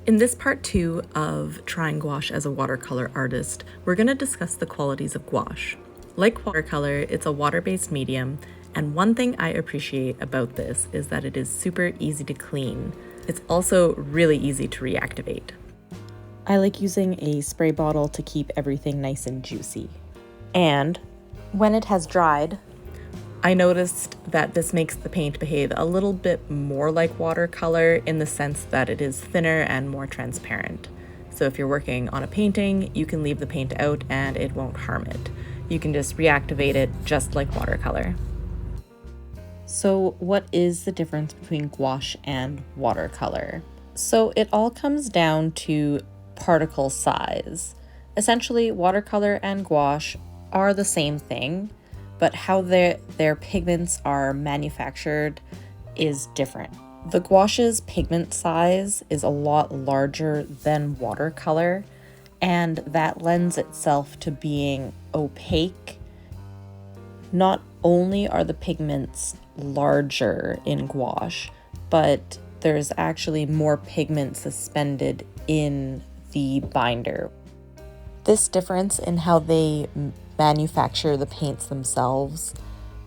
In this part 2 of trying gouache as a watercolor artist, we're going to discuss the qualities of gouache. Like watercolor, it's a water-based medium, and one thing I appreciate about this is that it is super easy to clean. It's also really easy to reactivate. I like using a spray bottle to keep everything nice and juicy. And when it has dried, I noticed that this makes the paint behave a little bit more like watercolor in the sense that it is thinner and more transparent. So if you're working on a painting, you can leave the paint out and it won't harm it. You can just reactivate it just like watercolor. So what is the difference between gouache and watercolor? So it all comes down to particle size. Essentially, watercolor and gouache are the same thing, but how their pigments are manufactured is different. The gouache's pigment size is a lot larger than watercolor, and that lends itself to being opaque. Not only are the pigments larger in gouache, but there's actually more pigment suspended in the binder. This difference in how they manufacture the paints themselves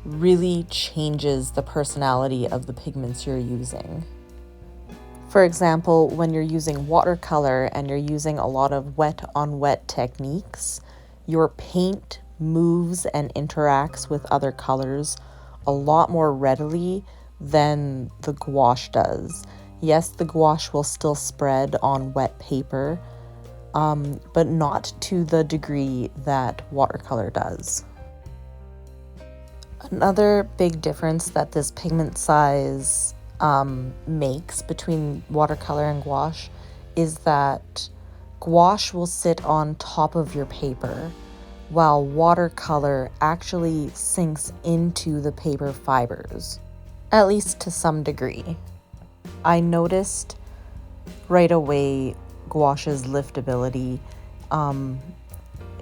really changes the personality of the pigments you're using. For example, when you're using watercolor and you're using a lot of wet on wet techniques, your paint moves and interacts with other colors a lot more readily than the gouache does. Yes, the gouache will still spread on wet paper, but not to the degree that watercolor does. Another big difference that this pigment size makes between watercolor and gouache is that gouache will sit on top of your paper, while watercolor actually sinks into the paper fibers, at least to some degree. I noticed right away gouache's liftability.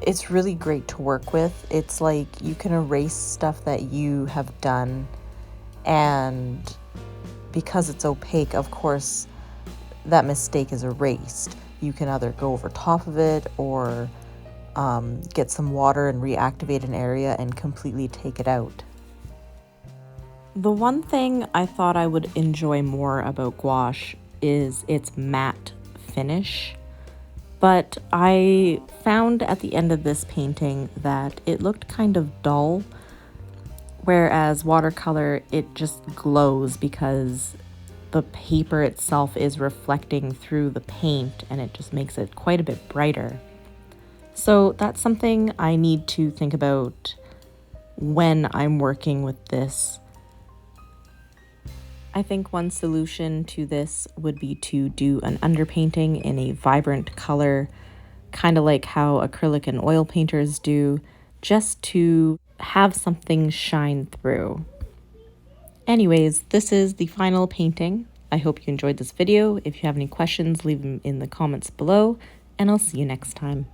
It's really great to work with. It's like you can erase stuff that you have done, and because it's opaque, of course, that mistake is erased. You can either go over top of it or get some water and reactivate an area and completely take it out. The one thing I thought I would enjoy more about gouache is its matte finish, but I found at the end of this painting that it looked kind of dull, whereas watercolor, it just glows because the paper itself is reflecting through the paint and it just makes it quite a bit brighter. So that's something I need to think about when I'm working with this. I think one solution to this would be to do an underpainting in a vibrant color, kind of like how acrylic and oil painters do, just to have something shine through. Anyways, this is the final painting. I hope you enjoyed this video. If you have any questions, leave them in the comments below, and I'll see you next time.